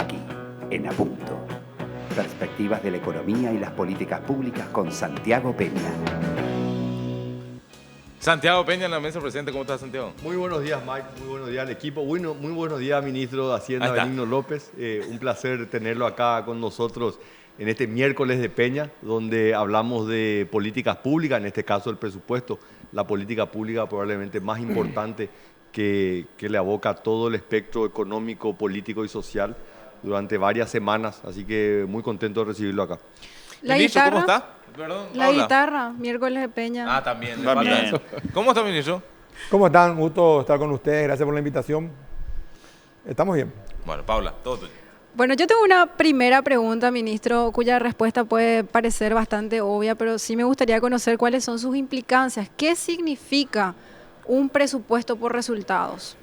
aquí, en A Punto. Perspectivas de la economía y las políticas públicas con Santiago Peña. Santiago Peña en la mesa presente. ¿Cómo estás, Santiago? Muy buenos días, Mike. Muy buenos días al equipo. Bueno, muy buenos días, ministro de Hacienda, Benigno López. Un placer tenerlo acá con nosotros en este miércoles de Peña, donde hablamos de políticas públicas, en este caso el presupuesto, la política pública probablemente más importante que le aboca a todo el espectro económico, político y social durante varias semanas. Así que muy contento de recibirlo acá. La Ministro, guitarra, ¿cómo está? Perdón, la habla. guitarra, miércoles de Peña. Ah, también. le falta eso. ¿Cómo está, ministro? ¿Cómo están? Gusto estar con ustedes. Gracias por la invitación. ¿Estamos bien? Bueno, Paula, todo tuyo. Bueno, yo tengo una primera pregunta, ministro, cuya respuesta puede parecer bastante obvia, pero sí me gustaría conocer cuáles son sus implicancias. ¿Qué significa un presupuesto por resultados?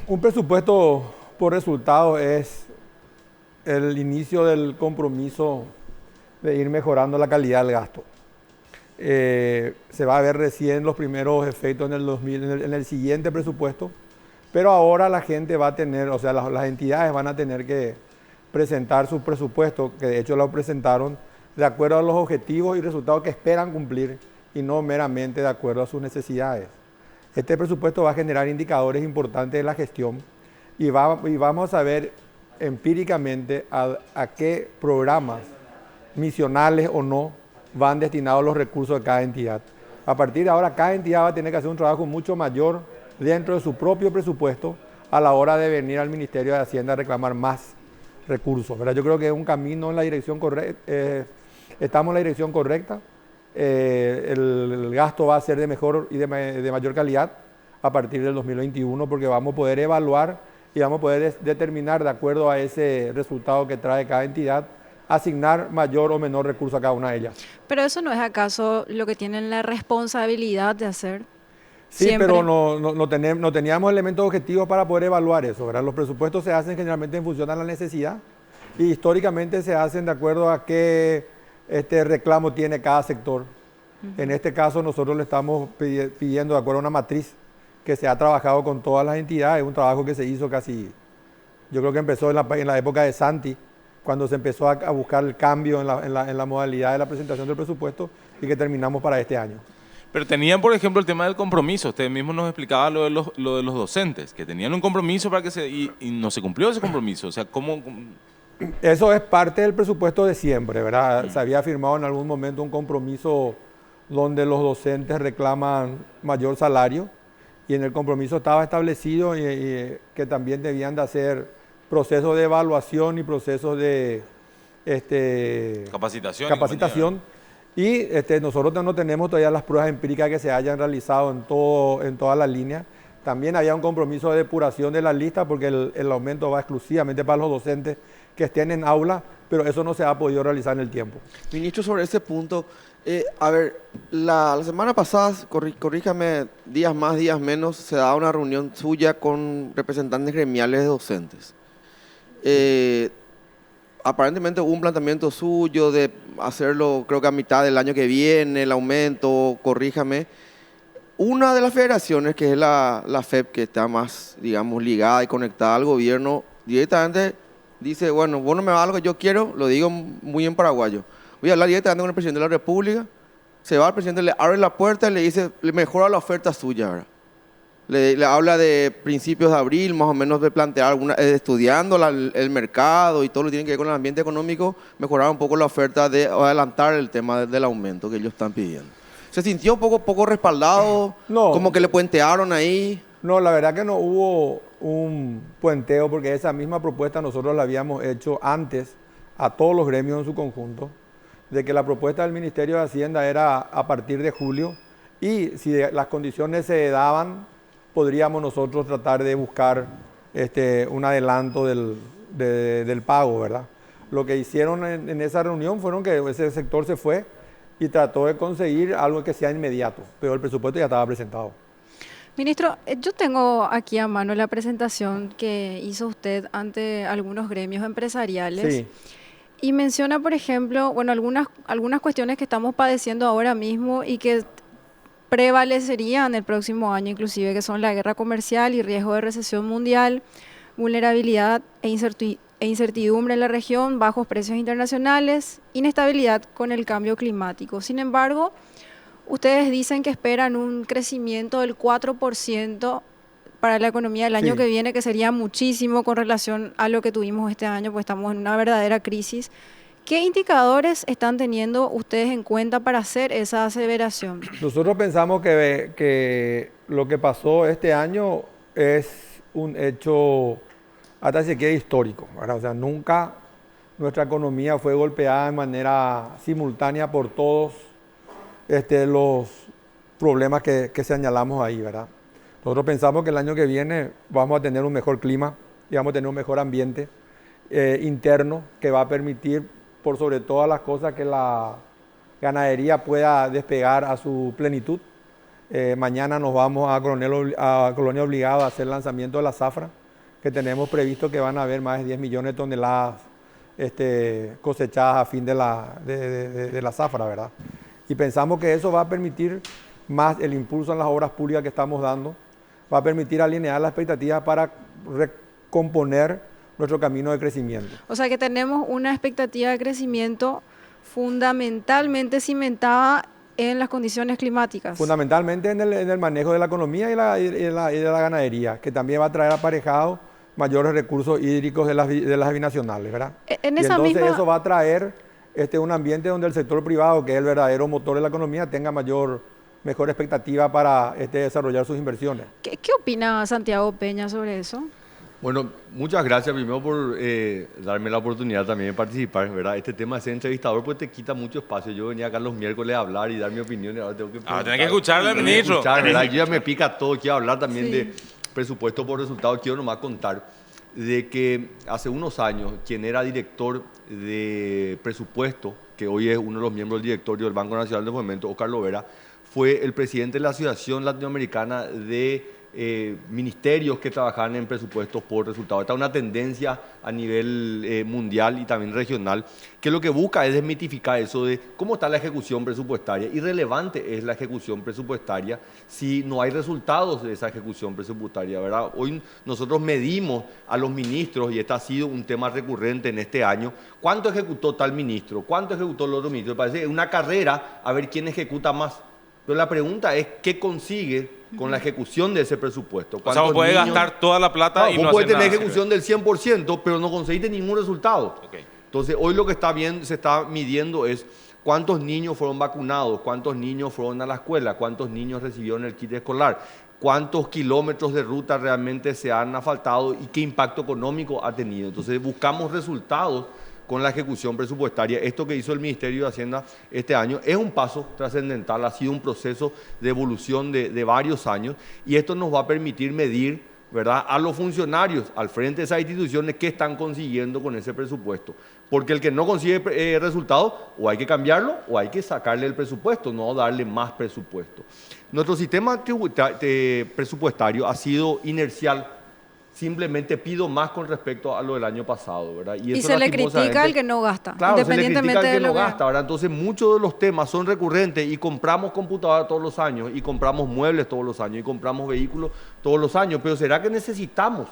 Un presupuesto por resultados es el inicio del compromiso de ir mejorando la calidad del gasto. Se va a ver recién los primeros efectos en el siguiente presupuesto, pero ahora la gente va a tener, o sea, las entidades van a tener que presentar sus presupuestos, que de hecho lo presentaron, de acuerdo a los objetivos y resultados que esperan cumplir y no meramente de acuerdo a sus necesidades. Este presupuesto va a generar indicadores importantes de la gestión y vamos a ver empíricamente a qué programas, misionales o no, van destinados los recursos de cada entidad. A partir de ahora, cada entidad va a tener que hacer un trabajo mucho mayor dentro de su propio presupuesto a la hora de venir al Ministerio de Hacienda a reclamar más recursos, ¿verdad? Yo creo que es un camino en la dirección correcta, estamos en la dirección correcta. El gasto va a ser de mejor y de mayor calidad a partir del 2021 porque vamos a poder evaluar y vamos a poder determinar de acuerdo a ese resultado que trae cada entidad, asignar mayor o menor recurso a cada una de ellas. Pero eso no es acaso lo que tienen la responsabilidad de hacer. Sí, Siempre. pero no teníamos elementos objetivos para poder evaluar eso, ¿verdad? Los presupuestos se hacen generalmente en función a la necesidad y históricamente se hacen de acuerdo a qué reclamo tiene cada sector. En este caso nosotros le estamos pidiendo de acuerdo a una matriz que se ha trabajado con todas las entidades, un trabajo que se hizo casi, yo creo que empezó en la época de Santi, cuando se empezó a buscar el cambio en la modalidad de la presentación del presupuesto y que terminamos para este año. Pero tenían, por ejemplo, el tema del compromiso. Usted mismo nos explicaba lo de los docentes, que tenían un compromiso para que y no se cumplió ese compromiso. O sea, ¿cómo? Eso es parte del presupuesto de siempre, ¿verdad? Se había firmado en algún momento un compromiso donde los docentes reclaman mayor salario y en el compromiso estaba establecido que también debían de hacer procesos de evaluación y procesos de capacitación. Y nosotros no tenemos todavía las pruebas empíricas que se hayan realizado en toda la línea. También había un compromiso de depuración de la lista porque el aumento va exclusivamente para los docentes que estén en aula, pero eso no se ha podido realizar en el tiempo. Ministro, sobre ese punto, a ver, la semana pasada, corríjame, días más, días menos, se daba una reunión suya con representantes gremiales de docentes. Aparentemente hubo un planteamiento suyo de hacerlo, creo que a mitad del año que viene, el aumento, corríjame. Una de las federaciones, que es la FEP, que está más, digamos, ligada y conectada al gobierno, directamente dice, bueno, vos no me vas a lo que yo quiero, lo digo muy en paraguayo. Voy a hablar directamente con el presidente de la República, se va al presidente, le abre la puerta y le dice, le mejora la oferta suya, ¿verdad? Le habla de principios de abril, más o menos de plantear, estudiando el mercado y todo lo que tiene que ver con el ambiente económico, mejorar un poco la oferta o adelantar el tema del aumento que ellos están pidiendo. ¿Se sintió un poco respaldado? No. ¿Como que le puentearon ahí? No, la verdad que no hubo un puenteo porque esa misma propuesta nosotros la habíamos hecho antes a todos los gremios en su conjunto, de que la propuesta del Ministerio de Hacienda era a partir de julio y si las condiciones se daban, podríamos nosotros tratar de buscar un adelanto del pago, ¿verdad? Lo que hicieron en esa reunión fueron que ese sector se fue y trató de conseguir algo que sea inmediato, pero el presupuesto ya estaba presentado. Ministro, yo tengo aquí a mano la presentación que hizo usted ante algunos gremios empresariales. Sí. Y menciona, por ejemplo, bueno, algunas cuestiones que estamos padeciendo ahora mismo y que prevalecerían el próximo año, inclusive, que son la guerra comercial y riesgo de recesión mundial, vulnerabilidad e e incertidumbre en la región, bajos precios internacionales, inestabilidad con el cambio climático. Sin embargo, ustedes dicen que esperan un crecimiento del 4% para la economía del año Sí. que viene, que sería muchísimo con relación a lo que tuvimos este año, pues estamos en una verdadera crisis. ¿Qué indicadores están teniendo ustedes en cuenta para hacer esa aseveración? Nosotros pensamos que lo que pasó este año es un hecho hasta siquiera histórico, ¿verdad? O sea, nunca nuestra economía fue golpeada de manera simultánea por todos los problemas que señalamos ahí, ¿verdad? Nosotros pensamos que el año que viene vamos a tener un mejor clima y vamos a tener un mejor ambiente interno que va a permitir, por sobre todas las cosas, que la ganadería pueda despegar a su plenitud. Mañana nos vamos a Colonia Obligado a hacer el lanzamiento de la zafra, que tenemos previsto que van a haber más de 10 millones de toneladas cosechadas a fin de la zafra, ¿verdad? Y pensamos que eso va a permitir más el impulso en las obras públicas que estamos dando, va a permitir alinear las expectativas para recomponer nuestro camino de crecimiento. O sea que tenemos una expectativa de crecimiento fundamentalmente cimentada en las condiciones climáticas. Fundamentalmente en el manejo de la economía y de la ganadería, que también va a traer aparejado mayores recursos hídricos de las binacionales, ¿verdad? En Y esa entonces misma... eso va a traer un ambiente donde el sector privado, que es el verdadero motor de la economía, tenga mejor expectativa para desarrollar sus inversiones. ¿Qué opina Santiago Peña sobre eso? Bueno, muchas gracias primero por darme la oportunidad también de participar, ¿verdad? Este tema de ser entrevistador pues te quita mucho espacio. Yo venía acá los miércoles a hablar y dar mi opinión y ahora tengo que preguntar. tenés que escucharle al Tengo que ministro. escuchar, ¿verdad? Yo ya me pica todo, quiero hablar también Sí. de presupuesto por resultados. Quiero nomás contar de que hace unos años quien era director de presupuesto, que hoy es uno de los miembros del directorio del Banco Nacional de Fomento, Oscar Lovera, fue el presidente de la Asociación Latinoamericana de ministerios que trabajan en presupuestos por resultados. Esta es una tendencia a nivel mundial y también regional, que lo que busca es desmitificar eso de cómo está la ejecución presupuestaria. Irrelevante es la ejecución presupuestaria si no hay resultados de esa ejecución presupuestaria, ¿verdad? Hoy nosotros medimos a los ministros, y este ha sido un tema recurrente en este año, cuánto ejecutó tal ministro, cuánto ejecutó el otro ministro. Parece una carrera a ver quién ejecuta más. Pero la pregunta es, ¿qué consigue con la ejecución de ese presupuesto? O sea, vos podés gastar toda la plata y no vos podés hacer tener nada. ejecución del 100%, pero no conseguiste ningún resultado. Ok. Entonces, hoy lo que se está midiendo es cuántos niños fueron vacunados, cuántos niños fueron a la escuela, cuántos niños recibieron el kit escolar, cuántos kilómetros de ruta realmente se han asfaltado y qué impacto económico ha tenido. Entonces, buscamos resultados con la ejecución presupuestaria. Esto que hizo el Ministerio de Hacienda este año es un paso trascendental, ha sido un proceso de evolución de varios años y esto nos va a permitir medir, ¿verdad?, a los funcionarios al frente de esas instituciones qué están consiguiendo con ese presupuesto. Porque el que no consigue resultados, o hay que cambiarlo o hay que sacarle el presupuesto, no darle más presupuesto. Nuestro sistema presupuestario ha sido inercial. Simplemente pido más con respecto a lo del año pasado, ¿verdad? Y eso se le critica lastimosamente, al que no gasta, claro, independientemente se le critica al de que lo no que... gasta, ¿verdad? Entonces muchos de los temas son recurrentes y compramos computadoras todos los años y compramos muebles todos los años y compramos vehículos todos los años, pero ¿será que necesitamos?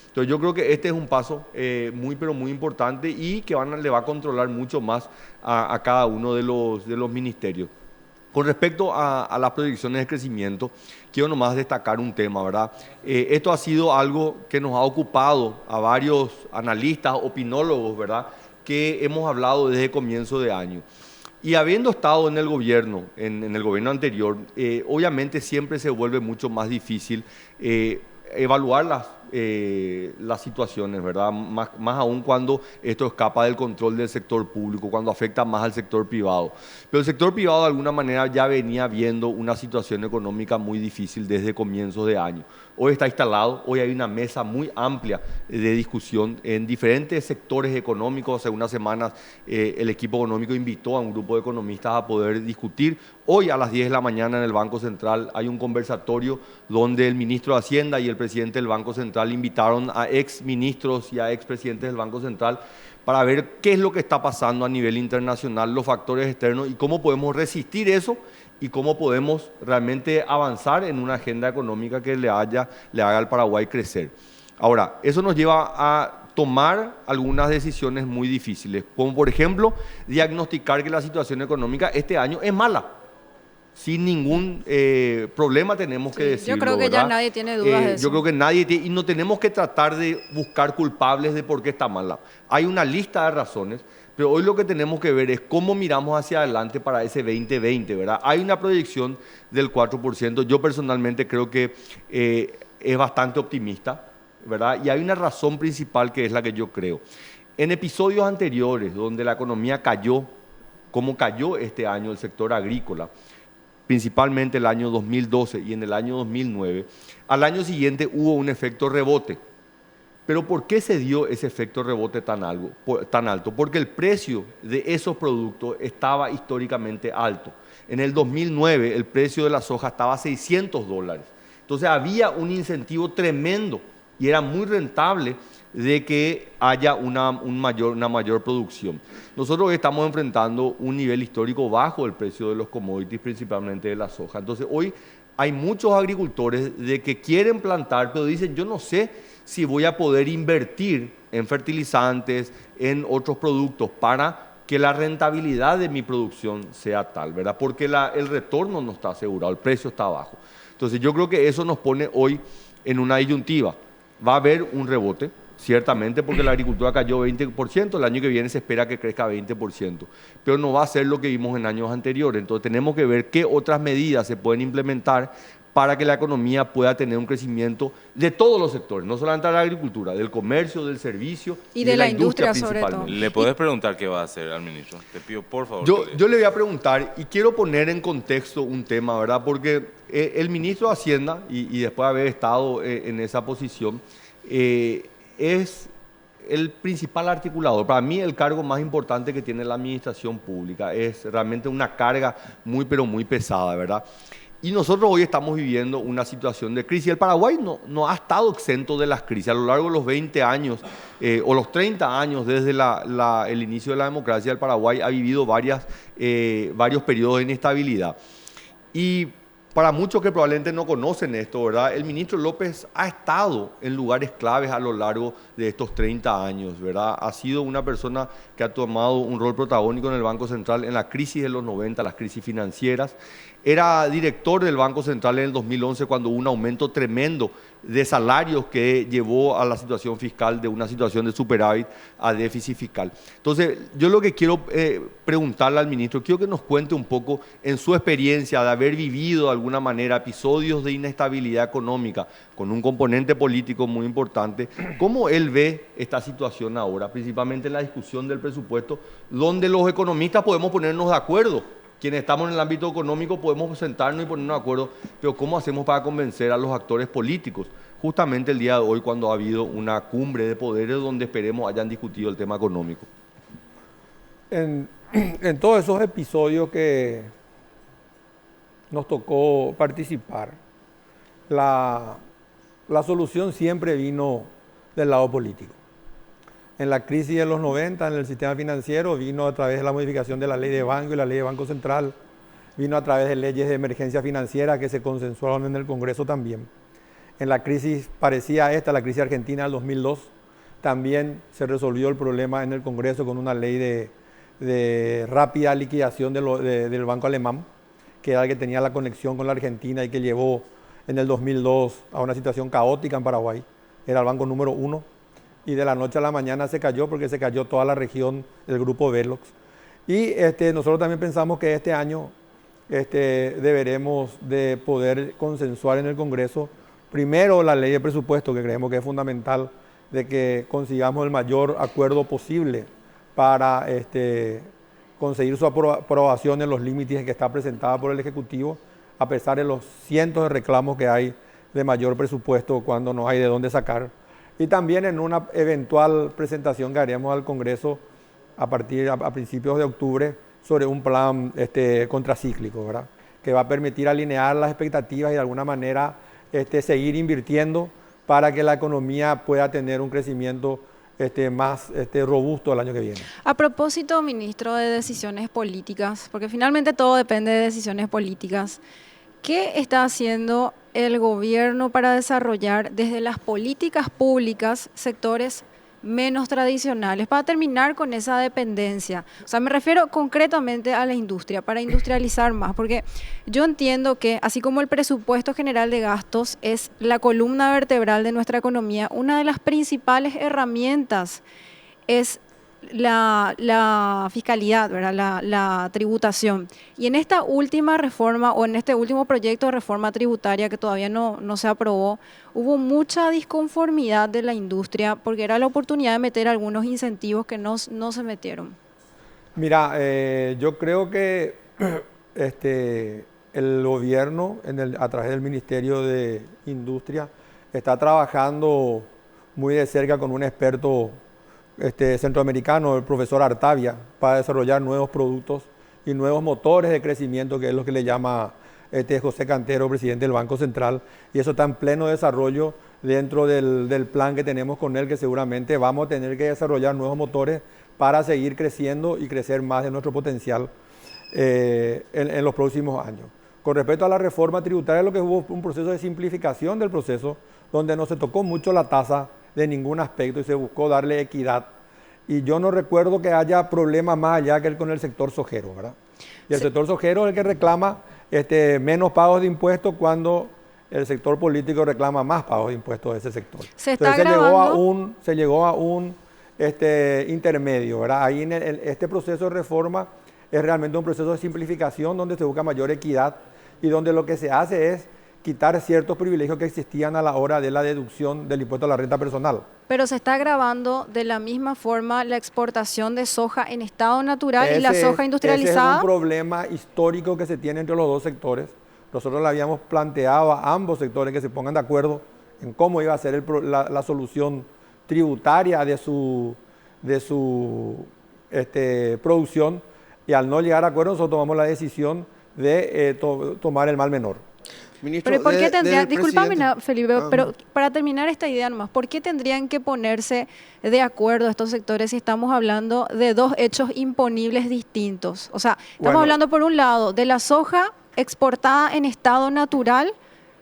Entonces yo creo que este es un paso muy pero muy importante y que le va a controlar mucho más a cada uno de los ministerios. Con respecto a las proyecciones de crecimiento, quiero nomás destacar un tema, ¿verdad? Esto ha sido algo que nos ha ocupado a varios analistas, opinólogos, ¿verdad?, que hemos hablado desde comienzo de año. Y habiendo estado en el gobierno, en el gobierno anterior, obviamente siempre se vuelve mucho más difícil evaluar las situaciones, ¿verdad? Más aún cuando esto escapa del control del sector público, cuando afecta más al sector privado. Pero el sector privado de alguna manera ya venía viendo una situación económica muy difícil desde comienzos de año. Hoy está instalado, hoy hay una mesa muy amplia de discusión en diferentes sectores económicos. Hace unas semanas el equipo económico invitó a un grupo de economistas a poder discutir. Hoy a las 10 de la mañana en el Banco Central hay un conversatorio donde el ministro de Hacienda y el presidente del Banco Central invitaron a ex ministros y a ex presidentes del Banco Central para ver qué es lo que está pasando a nivel internacional, los factores externos y cómo podemos resistir eso y cómo podemos realmente avanzar en una agenda económica que le haga al Paraguay crecer. Ahora, eso nos lleva a tomar algunas decisiones muy difíciles, como por ejemplo diagnosticar que la situación económica este año es mala. Sin ningún problema tenemos que decirlo. Yo creo que ¿verdad? ya nadie tiene dudas de eso. Yo creo que nadie tiene, y no tenemos que tratar de buscar culpables de por qué está mala. Hay una lista de razones, pero hoy lo que tenemos que ver es cómo miramos hacia adelante para ese 2020, ¿verdad? Hay una proyección del 4%. Yo personalmente creo que es bastante optimista, ¿verdad? Y hay una razón principal que es la que yo creo. En episodios anteriores, donde la economía cayó, como cayó este año el sector agrícola, principalmente el año 2012 y en el año 2009, al año siguiente hubo un efecto rebote. Pero ¿por qué se dio ese efecto rebote tan alto? Porque el precio de esos productos estaba históricamente alto. En el 2009 el precio de la soja estaba a $600. Entonces había un incentivo tremendo y era muy rentable de que haya una mayor producción. Nosotros hoy estamos enfrentando un nivel histórico bajo del precio de los commodities, principalmente de la soja. Entonces hoy hay muchos agricultores de que quieren plantar, pero dicen, yo no sé si voy a poder invertir en fertilizantes, en otros productos para que la rentabilidad de mi producción sea tal, ¿verdad? Porque el retorno no está asegurado, el precio está bajo. Entonces yo creo que eso nos pone hoy en una disyuntiva. Va a haber un rebote, ciertamente, porque la agricultura cayó 20%, el año que viene se espera que crezca 20%, pero no va a ser lo que vimos en años anteriores. Entonces tenemos que ver qué otras medidas se pueden implementar para que la economía pueda tener un crecimiento de todos los sectores, no solamente de la agricultura, del comercio, del servicio y de la industria sobre todo. principalmente. ¿Le podés preguntar qué va a hacer al ministro? Te pido, por favor. Yo le voy a preguntar y quiero poner en contexto un tema, ¿verdad? Porque el ministro de Hacienda, y después de haber estado en esa posición, es el principal articulador. Para mí el cargo más importante que tiene la administración pública. Es realmente una carga muy, pero muy pesada, ¿verdad? Y nosotros hoy estamos viviendo una situación de crisis. El Paraguay no ha estado exento de las crisis. A lo largo de los 20 años o los 30 años desde el inicio de la democracia, el Paraguay ha vivido varios periodos de inestabilidad. Y para muchos que probablemente no conocen esto, ¿verdad? El ministro López ha estado en lugares claves a lo largo de estos 30 años, ¿verdad? Ha sido una persona que ha tomado un rol protagónico en el Banco Central en la crisis de los 90, las crisis financieras. Era director del Banco Central en el 2011 cuando hubo un aumento tremendo de salarios que llevó a la situación fiscal de una situación de superávit a déficit fiscal. Entonces, yo lo que quiero preguntarle al ministro, quiero que nos cuente un poco en su experiencia de haber vivido de alguna manera episodios de inestabilidad económica con un componente político muy importante, cómo él ve esta situación ahora, principalmente en la discusión del presupuesto, donde los economistas podemos ponernos de acuerdo. Quienes estamos en el ámbito económico podemos sentarnos y ponernos de acuerdo, pero ¿cómo hacemos para convencer a los actores políticos? Justamente el día de hoy, cuando ha habido una cumbre de poderes donde esperemos hayan discutido el tema económico. En todos esos episodios que nos tocó participar, la solución siempre vino del lado político. En la crisis de los 90, en el sistema financiero, vino a través de la modificación de la ley de banco y la ley de Banco Central, vino a través de leyes de emergencia financiera que se consensuaron en el Congreso también. En la crisis parecida a esta, la crisis argentina del 2002, también se resolvió el problema en el Congreso con una ley de rápida liquidación del banco alemán, que era el que tenía la conexión con la Argentina y que llevó en el 2002 a una situación caótica en Paraguay. Era el banco número 1. Y de la noche a la mañana se cayó porque se cayó toda la región del grupo Velox. Y nosotros también pensamos que este año deberemos de poder consensuar en el Congreso primero la ley de presupuesto, que creemos que es fundamental de que consigamos el mayor acuerdo posible para conseguir su aprobación en los límites que está presentada por el Ejecutivo, a pesar de los cientos de reclamos que hay de mayor presupuesto cuando no hay de dónde sacar. Y también en una eventual presentación que haremos al Congreso a principios de octubre sobre un plan contracíclico, ¿verdad? Que va a permitir alinear las expectativas y de alguna manera seguir invirtiendo para que la economía pueda tener un crecimiento más robusto el año que viene. A propósito, ministro, de decisiones políticas, porque finalmente todo depende de decisiones políticas, ¿qué está haciendo el gobierno para desarrollar desde las políticas públicas sectores menos tradicionales, para terminar con esa dependencia? O sea, me refiero concretamente a la industria, para industrializar más, porque yo entiendo que así como el presupuesto general de gastos es la columna vertebral de nuestra economía, una de las principales herramientas es la fiscalidad, ¿verdad? La tributación. Y en esta última reforma o en este último proyecto de reforma tributaria que todavía no se aprobó, hubo mucha disconformidad de la industria porque era la oportunidad de meter algunos incentivos que no se metieron. Mira, yo creo que el gobierno, a través del Ministerio de Industria, está trabajando muy de cerca con un experto centroamericano, el profesor Artavia, para desarrollar nuevos productos y nuevos motores de crecimiento, que es lo que le llama José Cantero, presidente del Banco Central, y eso está en pleno desarrollo dentro del plan que tenemos con él, que seguramente vamos a tener que desarrollar nuevos motores para seguir creciendo y crecer más de nuestro potencial en los próximos años. Con respecto a la reforma tributaria, lo que hubo un proceso de simplificación del proceso, donde no se tocó mucho la tasa de ningún aspecto y se buscó darle equidad. Y yo no recuerdo que haya problema más allá que con el sector sojero, ¿verdad? Y el sector sojero es el que reclama menos pagos de impuestos cuando el sector político reclama más pagos de impuestos de ese sector. Entonces se llegó a un intermedio, ¿verdad? Ahí este proceso de reforma es realmente un proceso de simplificación donde se busca mayor equidad y donde lo que se hace es quitar ciertos privilegios que existían a la hora de la deducción del impuesto a la renta personal. Pero se está agravando de la misma forma la exportación de soja en estado natural y la soja industrializada. Ese es un problema histórico que se tiene entre los dos sectores. Nosotros le habíamos planteado a ambos sectores que se pongan de acuerdo en cómo iba a ser la solución tributaria de su producción, y al no llegar a acuerdo nosotros tomamos la decisión de tomar el mal menor. Ministro, pero ¿por qué tendrían, discúlpame, Felipe, pero para terminar esta idea nomás, ¿por qué tendrían que ponerse de acuerdo estos sectores si estamos hablando de dos hechos imponibles distintos? O sea, estamos hablando por un lado de la soja exportada en estado natural,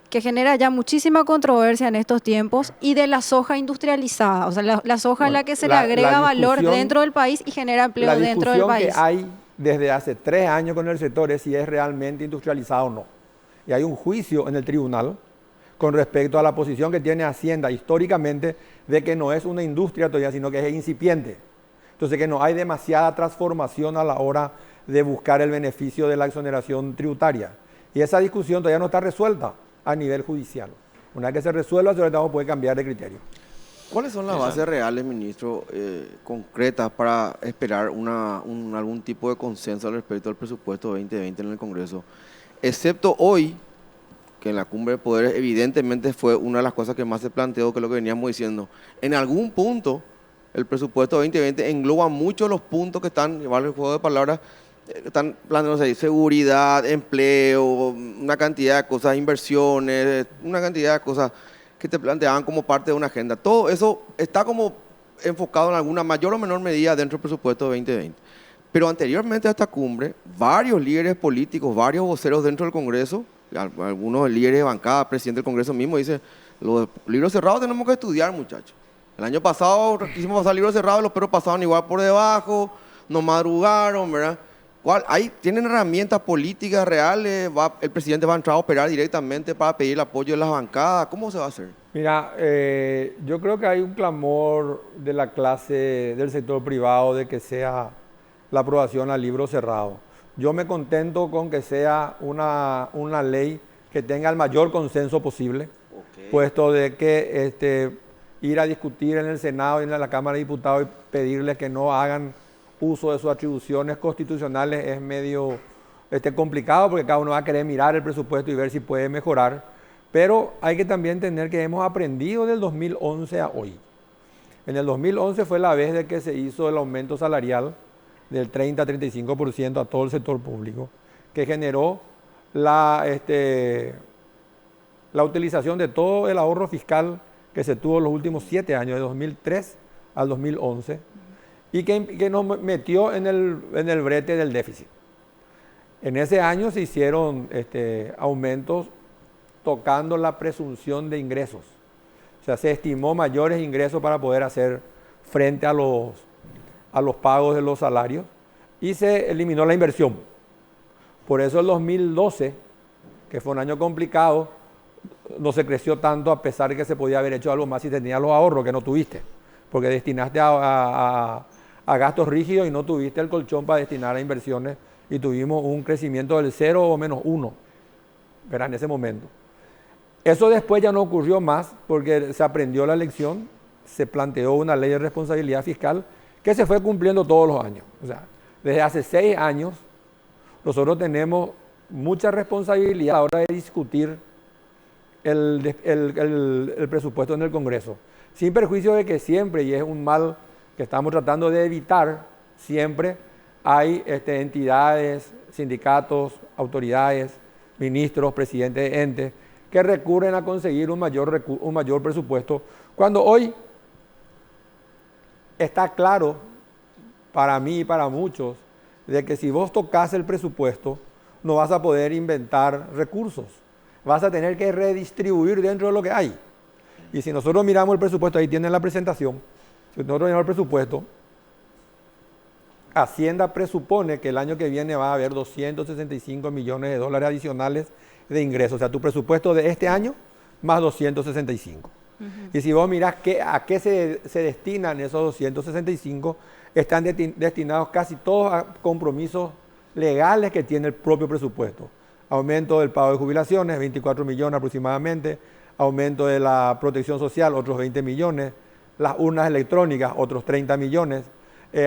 que genera ya muchísima controversia en estos tiempos, y de la soja industrializada, o sea, la soja a la que se le agrega valor dentro del país y genera empleo dentro del país. La discusión que hay desde hace 3 años con el sector es si es realmente industrializado o no. Y hay un juicio en el tribunal con respecto a la posición que tiene Hacienda históricamente de que no es una industria todavía, sino que es incipiente. Entonces que no hay demasiada transformación a la hora de buscar el beneficio de la exoneración tributaria. Y esa discusión todavía no está resuelta a nivel judicial. Una vez que se resuelva, sobre todo puede cambiar de criterio. ¿Cuáles son las bases reales, ministro, concretas para esperar algún tipo de consenso al respecto del presupuesto 2020 en el Congreso? Excepto hoy, que en la Cumbre de Poderes evidentemente fue una de las cosas que más se planteó, que es lo que veníamos diciendo. En algún punto, el presupuesto 2020 engloba muchos los puntos que están, vale el juego de palabras, están planteándose ahí: seguridad, empleo, una cantidad de cosas, inversiones, una cantidad de cosas que te planteaban como parte de una agenda. Todo eso está como enfocado en alguna mayor o menor medida dentro del presupuesto 2020. Pero anteriormente a esta cumbre, varios líderes políticos, varios voceros dentro del Congreso, algunos líderes de bancada, presidente del Congreso mismo, dice: los libros cerrados tenemos que estudiar, muchachos. El año pasado quisimos pasar libros cerrados, los perros pasaban igual por debajo, no madrugaron, ¿verdad? ¿Tienen herramientas políticas reales? ¿El presidente va a entrar a operar directamente para pedir el apoyo de las bancadas? ¿Cómo se va a hacer? Mira, yo creo que hay un clamor de la clase del sector privado de que sea la aprobación al libro cerrado. Yo me contento con que sea una ley que tenga el mayor consenso posible, puesto de que ir a discutir en el Senado y en la Cámara de Diputados y pedirles que no hagan uso de sus atribuciones constitucionales es medio complicado, porque cada uno va a querer mirar el presupuesto y ver si puede mejorar, pero hay que también entender que hemos aprendido del 2011 a hoy. En el 2011 fue la vez de que se hizo el aumento salarial del 30 a 35% a todo el sector público, que generó la utilización de todo el ahorro fiscal que se tuvo en los últimos 7 años, de 2003 al 2011, y que nos metió en el brete del déficit. En ese año se hicieron aumentos tocando la presunción de ingresos. O sea, se estimó mayores ingresos para poder hacer frente a los pagos de los salarios y se eliminó la inversión. Por eso el 2012, que fue un año complicado, no se creció tanto a pesar de que se podía haber hecho algo más si tenías los ahorros que no tuviste, porque destinaste a gastos rígidos y no tuviste el colchón para destinar a inversiones y tuvimos un crecimiento del 0 o menos 1, ¿verdad? En ese momento. Eso después ya no ocurrió más porque se aprendió la lección, se planteó una ley de responsabilidad fiscal que se fue cumpliendo todos los años. O sea, desde hace 6 años nosotros tenemos mucha responsabilidad a la hora de discutir el presupuesto en el Congreso, sin perjuicio de que siempre, y es un mal que estamos tratando de evitar, siempre hay entidades, sindicatos, autoridades, ministros, presidentes de entes, que recurren a conseguir un mayor presupuesto, cuando hoy está claro para mí y para muchos de que si vos tocas el presupuesto no vas a poder inventar recursos, vas a tener que redistribuir dentro de lo que hay. Y si nosotros miramos el presupuesto, ahí tienen la presentación, si nosotros miramos el presupuesto, Hacienda presupone que el año que viene va a haber 265 millones de dólares adicionales de ingresos. O sea, tu presupuesto de este año más 265. Y si vos mirás a qué se destinan esos 265, están destinados casi todos a compromisos legales que tiene el propio presupuesto. Aumento del pago de jubilaciones, 24 millones aproximadamente. Aumento de la protección social, otros 20 millones. Las urnas electrónicas, otros 30 millones.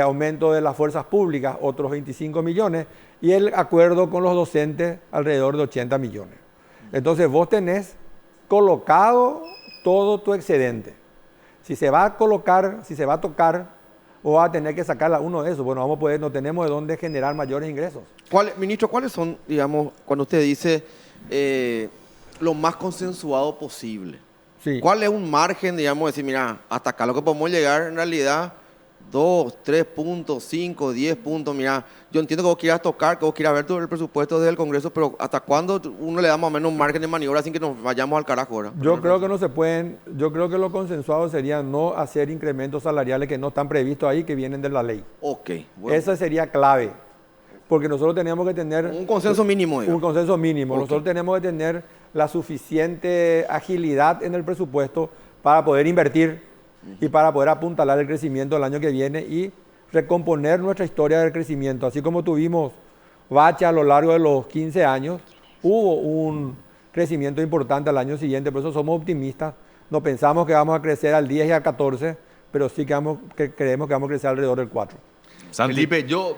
Aumento de las fuerzas públicas, otros 25 millones, y el acuerdo con los docentes, alrededor de 80 millones. Entonces vos tenés colocado todo tu excedente. Si se va a colocar, si se va a tocar, vos vas a tener que sacar uno de esos. Bueno, no tenemos de dónde generar mayores ingresos. Ministro, ¿cuáles son, digamos, cuando usted dice lo más consensuado posible? Sí. ¿Cuál es un margen, digamos, de decir, mira, hasta acá lo que podemos llegar en realidad? 2, 3 puntos, 5, 10 puntos, mira, yo entiendo que vos quieras tocar, que vos quieras ver todo el presupuesto desde el Congreso, pero ¿hasta cuándo uno le da más o menos un margen de maniobra sin que nos vayamos al carajo ahora? Yo creo que no se pueden, yo creo que lo consensuado sería no hacer incrementos salariales que no están previstos ahí, que vienen de la ley. Ok. Bueno. Esa sería clave, porque nosotros tenemos que tener... Un consenso mínimo. Un consenso mínimo. Okay. Nosotros tenemos que tener la suficiente agilidad en el presupuesto para poder invertir y para poder apuntalar el crecimiento del año que viene y recomponer nuestra historia del crecimiento. Así como tuvimos bache a lo largo de los 15 años, hubo un crecimiento importante al año siguiente, por eso somos optimistas. No pensamos que vamos a crecer al 10 y al 14, pero sí que creemos que vamos a crecer alrededor del 4. Santi. Felipe, yo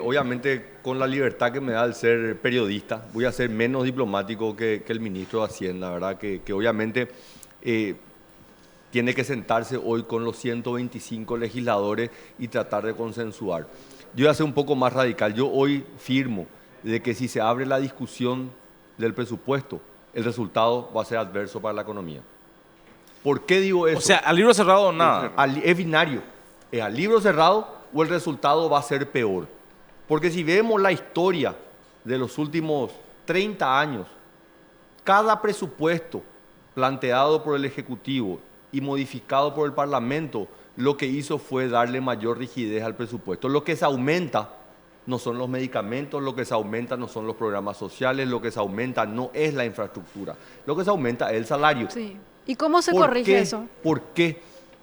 obviamente con la libertad que me da el ser periodista, voy a ser menos diplomático que el ministro de Hacienda, ¿verdad? Que obviamente... tiene que sentarse hoy con los 125 legisladores y tratar de consensuar. Yo voy a ser un poco más radical. Yo hoy firmo de que si se abre la discusión del presupuesto, el resultado va a ser adverso para la economía. ¿Por qué digo eso? O sea, al libro cerrado o nada. Es binario. ¿Es al libro cerrado o el resultado va a ser peor? Porque si vemos la historia de los últimos 30 años, cada presupuesto planteado por el Ejecutivo y modificado por el Parlamento, lo que hizo fue darle mayor rigidez al presupuesto. Lo que se aumenta no son los medicamentos, lo que se aumenta no son los programas sociales, lo que se aumenta no es la infraestructura, lo que se aumenta es el salario. Sí. ¿Y cómo se corrige eso? ¿Por qué?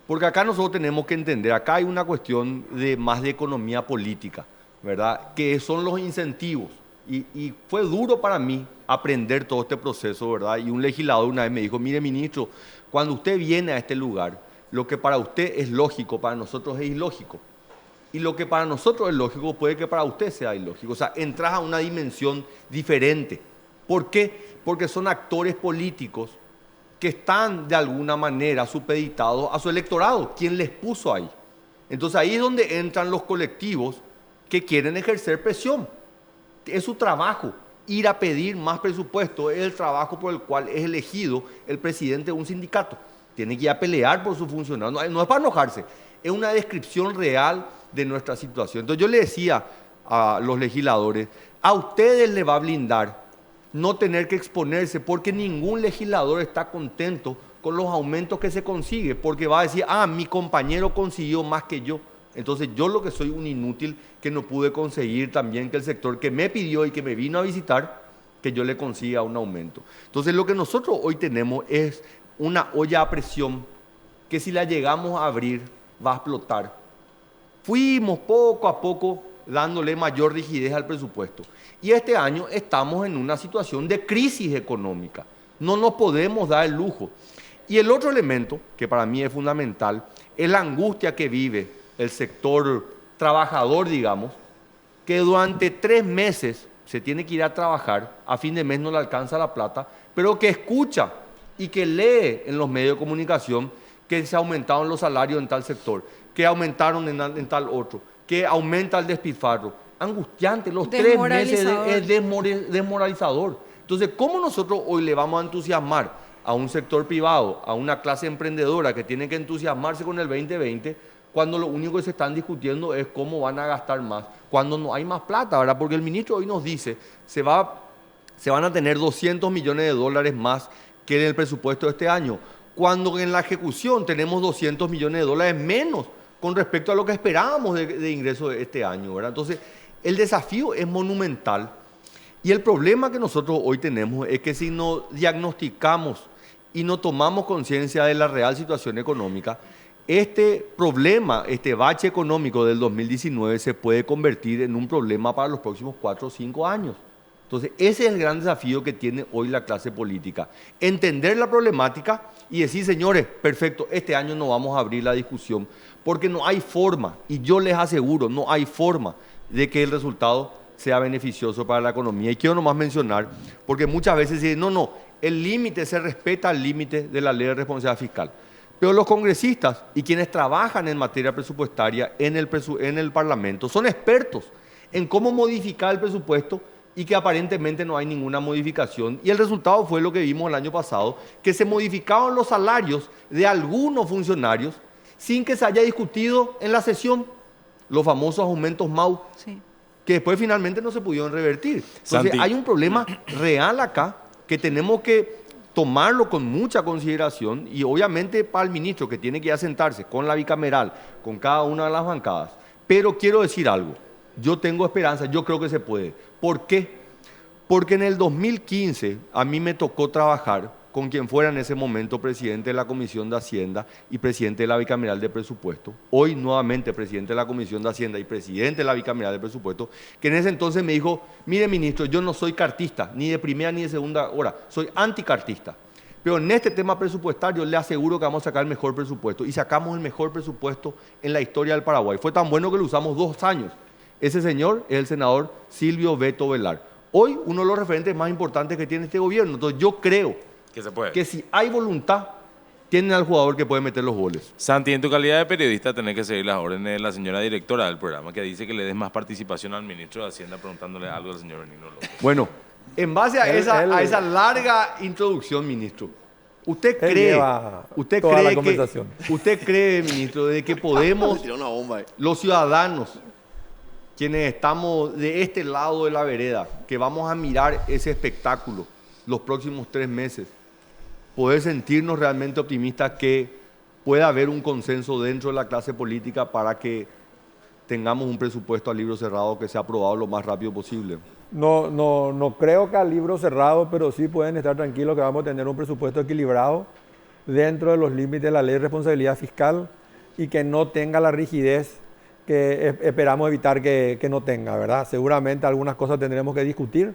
Porque acá nosotros tenemos que entender, acá hay una cuestión más de economía política, ¿verdad? Que son los incentivos. Y fue duro para mí aprender todo este proceso, ¿verdad? Y un legislador una vez me dijo, mire ministro, cuando usted viene a este lugar, lo que para usted es lógico, para nosotros es ilógico. Y lo que para nosotros es lógico puede que para usted sea ilógico. O sea, entras a una dimensión diferente. ¿Por qué? Porque son actores políticos que están de alguna manera supeditados a su electorado, quien les puso ahí. Entonces ahí es donde entran los colectivos que quieren ejercer presión. Es su trabajo. Ir a pedir más presupuesto es el trabajo por el cual es elegido el presidente de un sindicato. Tiene que ir a pelear por su funcionario. No es para enojarse, es una descripción real de nuestra situación. Entonces yo le decía a los legisladores, a ustedes les va a blindar no tener que exponerse porque ningún legislador está contento con los aumentos que se consigue, porque va a decir, mi compañero consiguió más que yo. Entonces yo lo que soy un inútil que no pude conseguir también que el sector que me pidió y que me vino a visitar, que yo le consiga un aumento. Entonces lo que nosotros hoy tenemos es una olla a presión que si la llegamos a abrir va a explotar. Fuimos poco a poco dándole mayor rigidez al presupuesto. Y este año estamos en una situación de crisis económica. No nos podemos dar el lujo. Y el otro elemento, que para mí es fundamental, es la angustia que vive el sector trabajador, digamos, que durante 3 meses se tiene que ir a trabajar, a fin de mes no le alcanza la plata, pero que escucha y que lee en los medios de comunicación que se aumentaron los salarios en tal sector, que aumentaron en tal otro, que aumenta el despilfarro. Angustiante, los 3 meses es desmoralizador. Entonces, ¿cómo nosotros hoy le vamos a entusiasmar a un sector privado, a una clase emprendedora que tiene que entusiasmarse con el 2020, cuando lo único que se están discutiendo es cómo van a gastar más, cuando no hay más plata, ¿verdad? Porque el ministro hoy nos dice, se van a tener 200 millones de dólares más que en el presupuesto de este año, cuando en la ejecución tenemos 200 millones de dólares menos con respecto a lo que esperábamos de ingresos de este año, ¿verdad? Entonces, el desafío es monumental y el problema que nosotros hoy tenemos es que si no diagnosticamos y no tomamos conciencia de la real situación económica, este problema, este bache económico del 2019 se puede convertir en un problema para los próximos 4 o 5 años. Entonces, ese es el gran desafío que tiene hoy la clase política. Entender la problemática y decir, señores, perfecto, este año no vamos a abrir la discusión, porque no hay forma, y yo les aseguro, no hay forma de que el resultado sea beneficioso para la economía. Y quiero nomás mencionar, porque muchas veces dicen, no, el límite se respeta al límite de la ley de responsabilidad fiscal. Pero los congresistas y quienes trabajan en materia presupuestaria en el Parlamento son expertos en cómo modificar el presupuesto y que aparentemente no hay ninguna modificación. Y el resultado fue lo que vimos el año pasado, que se modificaron los salarios de algunos funcionarios sin que se haya discutido en la sesión, los famosos aumentos MAU, Sí. que después finalmente no se pudieron revertir. Entonces Santi. hay un problema real acá que tenemos que tomarlo con mucha consideración y obviamente para el ministro que tiene que ir a sentarse con la bicameral, con cada una de las bancadas. Pero quiero decir algo, yo tengo esperanza, yo creo que se puede. ¿Por qué? Porque en el 2015 a mí me tocó trabajar con quien fuera en ese momento presidente de la Comisión de Hacienda y presidente de la Bicameral de Presupuesto, hoy nuevamente presidente de la Comisión de Hacienda y presidente de la Bicameral de Presupuesto, que en ese entonces me dijo, mire ministro, yo no soy cartista, ni de primera ni de segunda hora, soy anticartista, pero en este tema presupuestario le aseguro que vamos a sacar el mejor presupuesto, y sacamos el mejor presupuesto en la historia del Paraguay. Fue tan bueno que lo usamos 2 años. Ese señor es el senador Silvio Beto Velar. Hoy uno de los referentes más importantes que tiene este gobierno. Entonces yo creo Que se puede. que si hay voluntad, tienen al jugador que puede meter los goles. Santi, en tu calidad de periodista tenés que seguir las órdenes de la señora directora del programa, que dice que le des más participación al ministro de Hacienda preguntándole algo al señor Benigno López. Bueno, en base a Él- esa larga introducción, ministro, ¿usted Él cree, lleva toda la conversación. usted cree, ministro, de que podemos, Tiró una bomba ahí. los ciudadanos, quienes estamos de este lado de la vereda, que vamos a mirar ese espectáculo los próximos 3 meses, poder sentirnos realmente optimistas que pueda haber un consenso dentro de la clase política para que tengamos un presupuesto a libro cerrado que sea aprobado lo más rápido posible? No creo que a libro cerrado, pero sí pueden estar tranquilos que vamos a tener un presupuesto equilibrado dentro de los límites de la ley de responsabilidad fiscal y que no tenga la rigidez que esperamos evitar que no tenga, ¿verdad? Seguramente algunas cosas tendremos que discutir,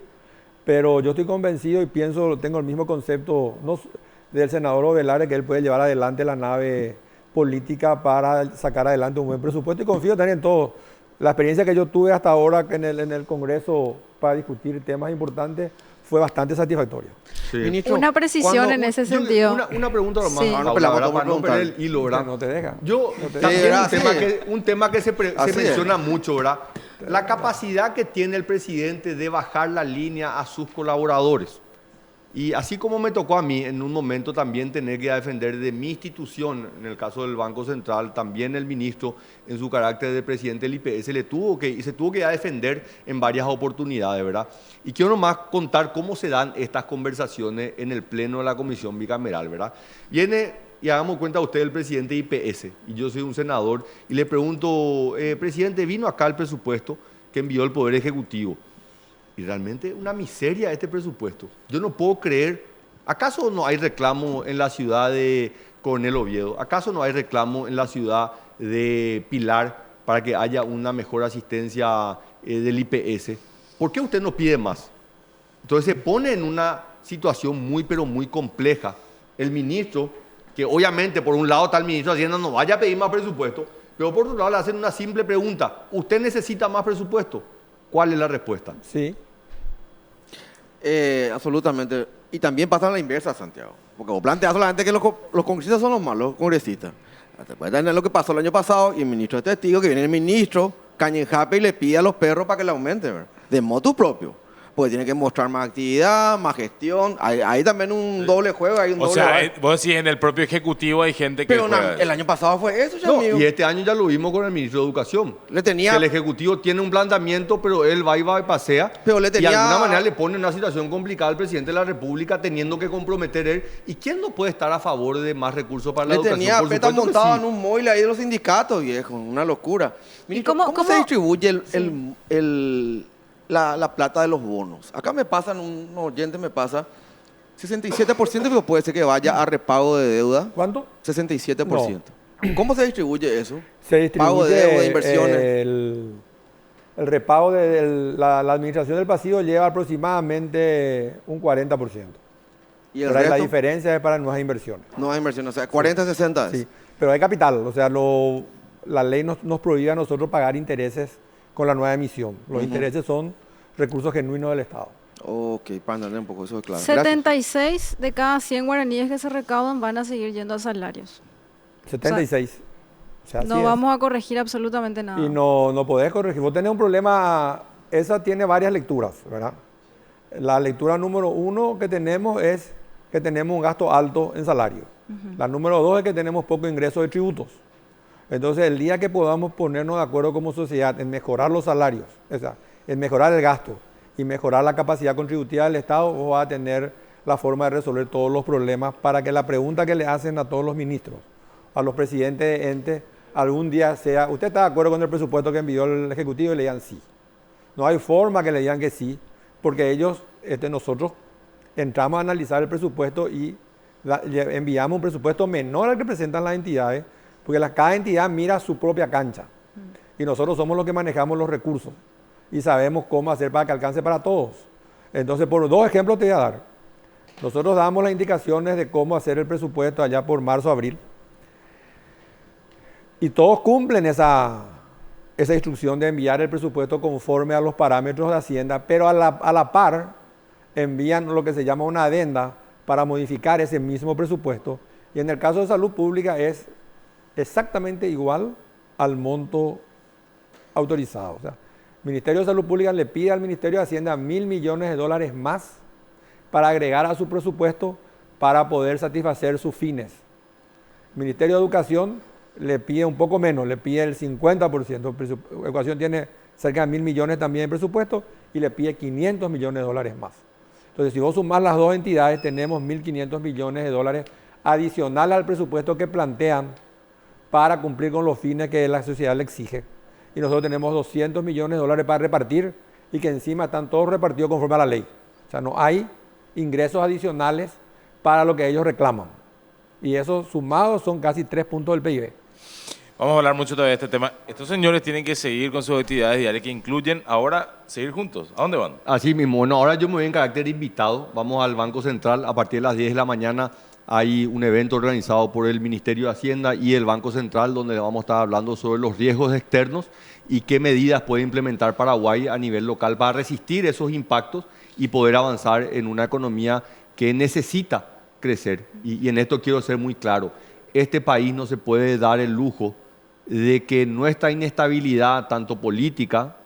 pero yo estoy convencido y pienso, tengo el mismo concepto del senador Ovelares, que él puede llevar adelante la nave política para sacar adelante un buen presupuesto, y confío también en todo. La experiencia que yo tuve hasta ahora en el Congreso para discutir temas importantes fue bastante satisfactoria. Sí. Ministro, Una precisión Cuando- en ese yo- sentido. Una pregunta nomás, Sí. Paula, No, pero la ¿verdad? vamos a Para no perder preguntar. el hilo, ¿verdad? No te deja. Yo, No te también deja. un tema que se Así es. menciona mucho, ¿verdad? La capacidad que tiene el presidente de bajar la línea a sus colaboradores. Y así como me tocó a mí en un momento también tener que defender de mi institución, en el caso del Banco Central, también el ministro en su carácter de presidente del IPS se tuvo que defender en varias oportunidades, ¿verdad? Y quiero nomás contar cómo se dan estas conversaciones en el pleno de la comisión bicameral, ¿verdad? Viene, y hagamos cuenta usted, el presidente de IPS, y yo soy un senador, y le pregunto, presidente, vino acá el presupuesto que envió el Poder Ejecutivo. Y realmente una miseria este presupuesto. Yo no puedo creer, ¿acaso no hay reclamo en la ciudad de Coronel Oviedo? ¿Acaso no hay reclamo en la ciudad de Pilar para que haya una mejor asistencia del IPS? ¿Por qué usted no pide más? Entonces se pone en una situación muy, pero muy compleja. El ministro, que obviamente por un lado está el ministro de Hacienda, no vaya a pedir más presupuesto, pero por otro lado le hacen una simple pregunta, ¿usted necesita más presupuesto? ¿Cuál es la respuesta? Sí. Absolutamente. Y también pasa a la inversa, Santiago. Porque vos planteas solamente que los congresistas son los malos, congresistas. Te puedes tener lo que pasó el año pasado y el ministro es testigo que viene el ministro Cañenjape y le pide a los perros para que le aumenten, ¿verdad? De motu propio. Porque tiene que mostrar más actividad, más gestión. Hay también un doble juego, hay un O doble sea, juego. vos decís, en el propio Ejecutivo hay gente que Pero juega el año pasado fue eso, ya No, amigo. y este año ya lo vimos con el ministro de Educación. Le tenía... Que el Ejecutivo tiene un planteamiento, pero él va y pasea. Pero le tenía- Y de alguna manera le pone en una situación complicada al presidente de la República, teniendo que comprometer él. ¿Y quién no puede estar a favor de más recursos para la Le educación? tenía Por peta supuesto que montado sí. en un móvil ahí de los sindicatos, viejo. Una locura. Ministro, cómo- ¿cómo cómo- se distribuye la plata de los bonos? Acá me pasan, un oyente me pasa, 67%, pero puede ser que vaya a repago de deuda. ¿Cuánto? 67%. ¿Cómo se distribuye eso? Se distribuye Pago de deuda, inversiones. El repago de la administración del pasivo lleva aproximadamente un 40%. Y el Pero ahí la resto, diferencia es para nuevas inversiones. nuevas inversiones, o sea, 40-60 es. Sí, pero hay capital, o sea, la ley nos prohíbe a nosotros pagar intereses con la nueva emisión. Los intereses son recursos genuinos del Estado. Ok, para entender un poco eso es claro. Gracias. 76 de cada 100 guaraníes que se recaudan van a seguir yendo a salarios. 76. O sea, No así es. vamos a corregir absolutamente nada. Y no podés corregir. Vos tenés un problema, esa tiene varias lecturas, ¿verdad? La lectura número 1 que tenemos es que tenemos un gasto alto en salario. La número 2 es que tenemos poco ingreso de tributos. Entonces, el día que podamos ponernos de acuerdo como sociedad en mejorar los salarios, o sea, en mejorar el gasto y mejorar la capacidad contributiva del Estado, vos vas a tener la forma de resolver todos los problemas para que la pregunta que le hacen a todos los ministros, a los presidentes de entes, algún día sea, ¿usted está de acuerdo con el presupuesto que envió el Ejecutivo? Y le digan sí. No hay forma que le digan que sí, porque ellos, nosotros entramos a analizar el presupuesto y enviamos un presupuesto menor al que presentan las entidades, porque cada entidad mira su propia cancha. Y nosotros somos los que manejamos los recursos y sabemos cómo hacer para que alcance para todos. Entonces, por 2 ejemplos te voy a dar. Nosotros damos las indicaciones de cómo hacer el presupuesto allá por marzo, abril. Y todos cumplen esa instrucción de enviar el presupuesto conforme a los parámetros de Hacienda, pero a la par envían lo que se llama una adenda para modificar ese mismo presupuesto. Y en el caso de salud pública es exactamente igual al monto autorizado. O sea, el Ministerio de Salud Pública le pide al Ministerio de Hacienda $1.000 millones más para agregar a su presupuesto para poder satisfacer sus fines. El Ministerio de Educación le pide un poco menos, le pide el 50%. Educación tiene cerca de $1.000 millones también en presupuesto y le pide $500 millones más. Entonces, si vos sumás las dos entidades, tenemos $1.500 millones adicionales al presupuesto que plantean para cumplir con los fines que la sociedad le exige. Y nosotros tenemos $200 millones para repartir y que encima están todos repartidos conforme a la ley. O sea, no hay ingresos adicionales para lo que ellos reclaman. Y esos sumados son casi 3 puntos del PIB. Vamos a hablar mucho todavía de este tema. Estos señores tienen que seguir con sus actividades diarias que incluyen ahora seguir juntos. ¿A dónde van? Así mismo. Bueno, ahora yo me voy en carácter de invitado. Vamos al Banco Central a partir de las 10 de la mañana. Hay un evento organizado por el Ministerio de Hacienda y el Banco Central donde vamos a estar hablando sobre los riesgos externos y qué medidas puede implementar Paraguay a nivel local para resistir esos impactos y poder avanzar en una economía que necesita crecer. Y en esto quiero ser muy claro. Este país no se puede dar el lujo de que nuestra inestabilidad, tanto política,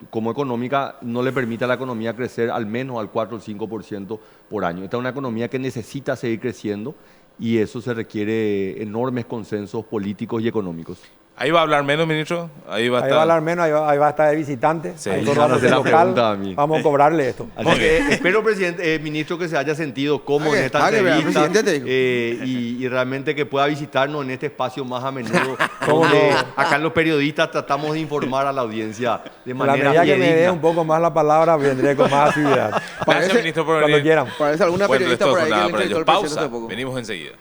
como económica no le permite a la economía crecer al menos al 4 o 5% por año. Esta es una economía que necesita seguir creciendo y eso se requiere enormes consensos políticos y económicos. Ahí va a hablar menos, ministro. Ahí va a Ahí estar. va a hablar menos, ahí va a estar de visitante. Sí. Nosotros Van a vamos a hacer ser la pregunta a local, mí. vamos a cobrarle esto. Así que espero, presidente, ministro, que se haya sentido cómodo en esta entrevista presidente, te digo. y realmente que pueda visitarnos en este espacio más a menudo, ¿Cómo donde no? acá los periodistas tratamos de informar a la audiencia de En la manera medida que me dé fidedigna. un poco más la palabra, vendré con más actividad. Gracias, ministro, por Cuando venir. quieran. Parece alguna Bueno, periodista esto por fue ahí que nada le para entrevistó ellos. el presidente Pausa. hace poco. Venimos enseguida.